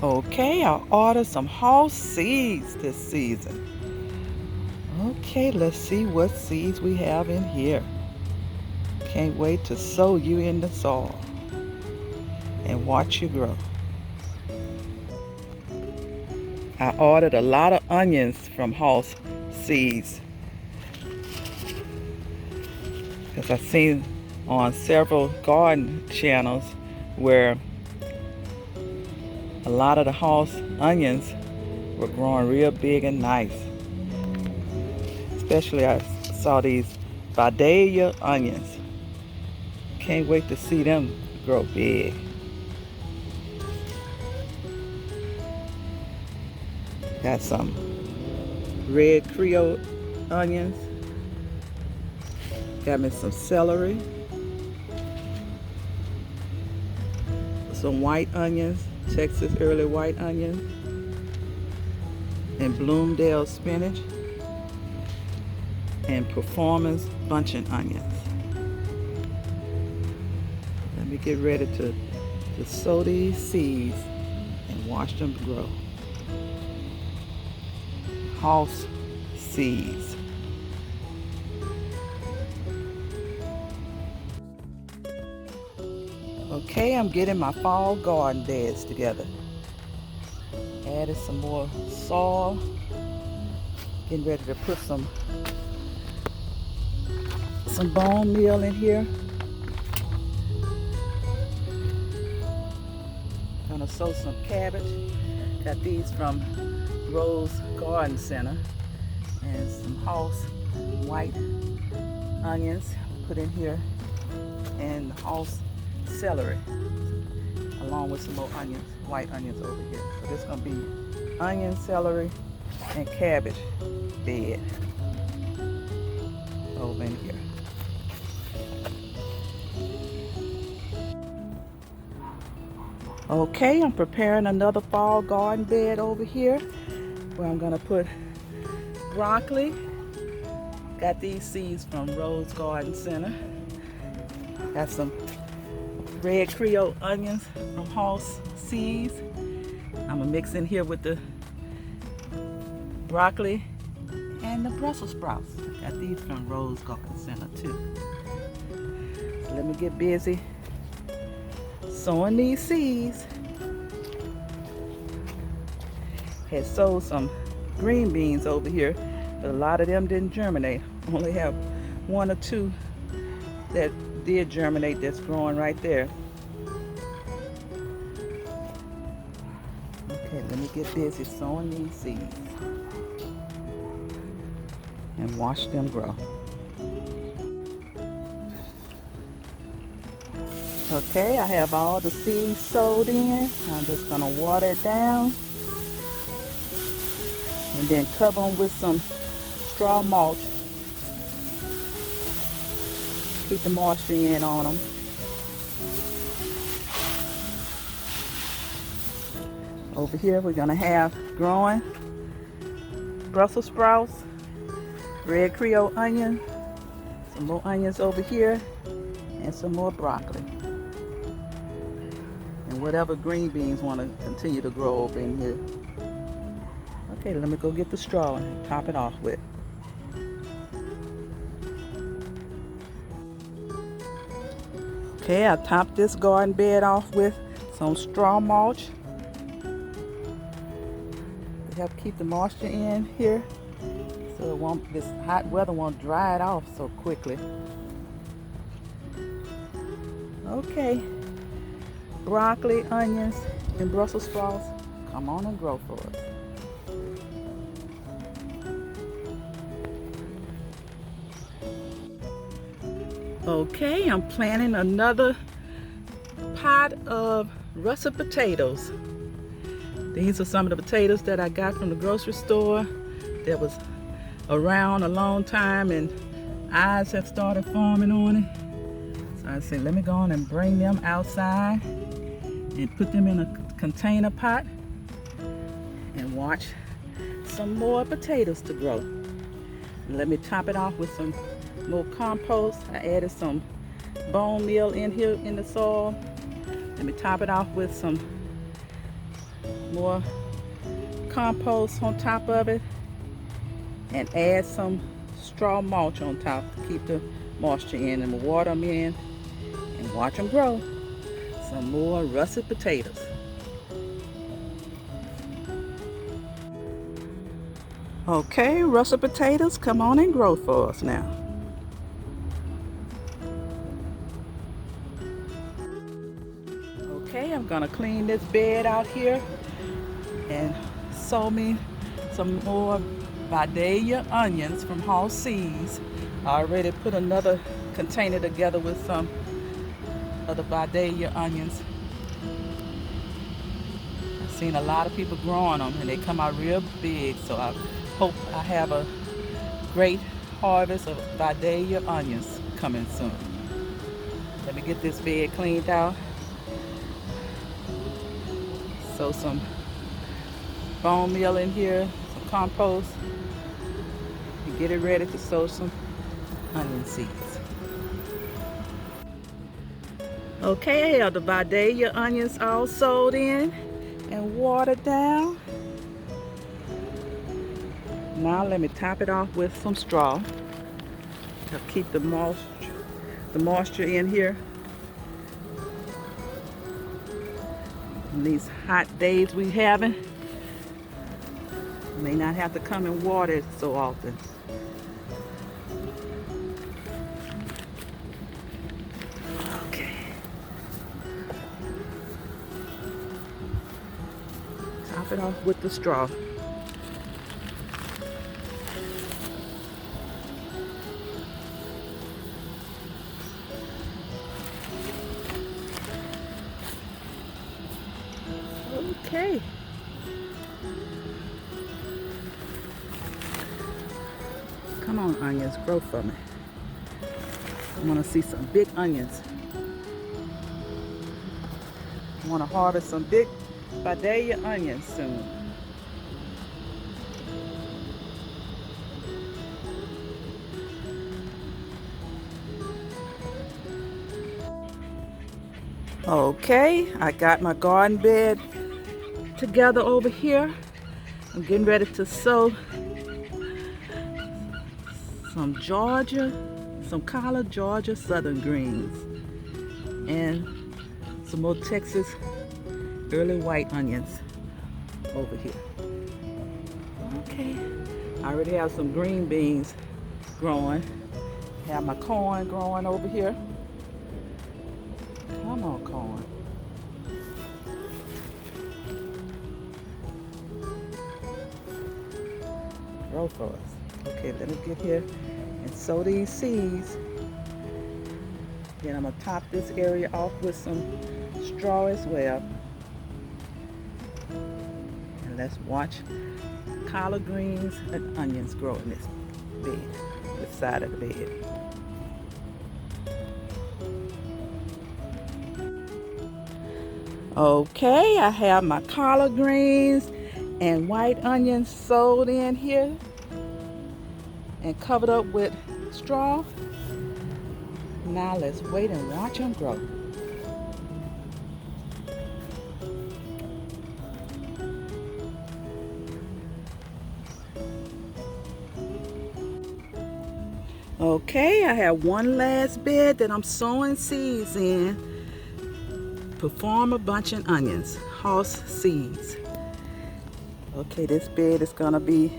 Okay, I ordered some house seeds this season. Okay, let's see what seeds we have in here. Can't wait to sow you in the soil and watch you grow. I ordered a lot of onions from house seeds because I've seen on several garden channels where a lot of the house onions were growing real big and nice. Especially I saw these Vidalia onions. Can't wait to see them grow big. Got some red Creole onions. Got me some celery. Some white onions, Texas early white onions. And Bloomdale spinach. And Performance bunching onions. Let me get ready to sow these seeds and watch them grow. House seeds. Okay, I'm getting my fall garden beds together. Added some more soil. Getting ready to put some bone meal in here. Gonna sow some cabbage. Got these from Rose Garden Center. And some house white onions put in here. And house celery. Along with some more onions, white onions over here. So this is gonna be onion, celery, and cabbage bed over in here. Okay, I'm preparing another fall garden bed over here where I'm gonna put broccoli. Got these seeds from Rose Garden Center. Got some red Creole onions from House Seeds. I'm gonna mix in here with the broccoli and the Brussels sprouts. Got these from Rose Garden Center too. So let me get busy sowing these seeds. Had sowed some green beans over here, but a lot of them didn't germinate. Only have one or two that did germinate that's growing right there. Okay, let me get busy sowing these seeds and watch them grow. Okay, I have all the seeds sowed in. I'm just gonna water it down and then cover them with some straw mulch. Keep the moisture in on them. Over here we're gonna have growing Brussels sprouts, red Creole onion, some more onions over here, and some more broccoli. And whatever green beans want to continue to grow over in here. Okay, let me go get the straw and top it off with. Okay, I topped this garden bed off with some straw mulch to help keep the moisture in here so this hot weather won't dry it off so quickly. Okay, broccoli, onions, and Brussels sprouts, come on and grow for us. Okay, I'm planting another pot of russet potatoes. These are some of the potatoes that I got from the grocery store that was around a long time and eyes have started forming on it. So I said, let me go on and bring them outside and put them in a container pot and watch some more potatoes to grow. Let me top it off with some more compost. I added some bone meal in here in the soil. Let me top it off with some more compost on top of it and add some straw mulch on top to keep the moisture in, and we'll water them in and watch them grow. Some more russet potatoes. Okay, russet potatoes, come on and grow for us now. Okay, I'm gonna clean this bed out here and sow me some more Vidalia onions from Hall Seeds. I already put another container together with some of the Vidalia onions. I've seen a lot of people growing them and they come out real big, so I hope I have a great harvest of Vidalia onions coming soon. Let me get this bed cleaned out. So some bone meal in here, some compost, and get it ready to sow some onion seeds. Okay, I have the Vidalia onions all sowed in and watered down. Now let me top it off with some straw to keep the moisture in here. In these hot days we having, may not have to come and water it so often. Okay. Top it off with the straw. Okay. Come on, onions, grow for me. I want to see some big onions. I want to harvest some big Vidalia onions soon. Okay, I got my garden bed together over here. I'm getting ready to sow some collard Georgia southern greens and some more Texas early white onions over here. Okay, I already have some green beans growing. Have my corn growing over here. Come on, corn. Grow for us. Okay, let me get here and sow these seeds. Then I'm gonna top this area off with some straw as well. And let's watch collard greens and onions grow in this bed, this side of the bed. Okay, I have my collard greens and white onions sowed in here and covered up with straw. Now let's wait and watch them grow. Okay, I have one last bed that I'm sowing seeds in. Performer bunching onions, Hoss Seeds. Okay, this bed is gonna be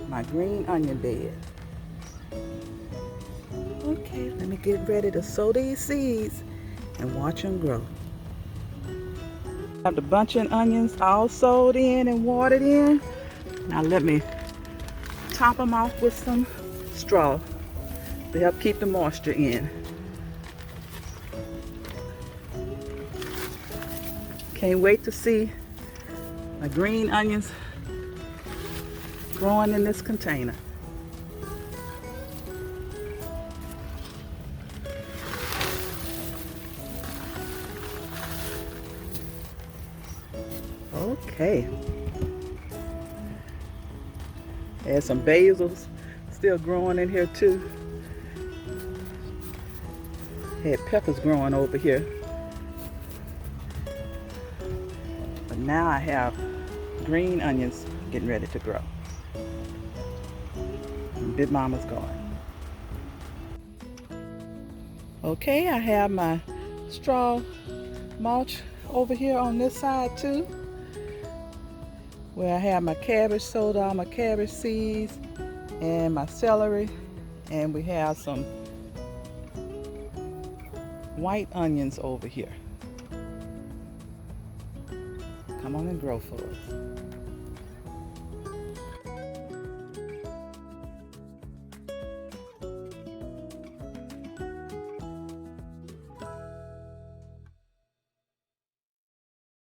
my green onion bed. Okay, let me get ready to sow these seeds and watch them grow. I have the bunching onions all sowed in and watered in. Now let me top them off with some straw to help keep the moisture in. Can't wait to see my green onions growing in this container. Okay. There's some basils still growing in here too. Had peppers growing over here. And now I have green onions getting ready to grow in Big Mama's garden. Okay, I have my straw mulch over here on this side too, where I have my cabbage, sowed all my cabbage seeds and my celery, and we have some white onions over here. Come on and grow for us.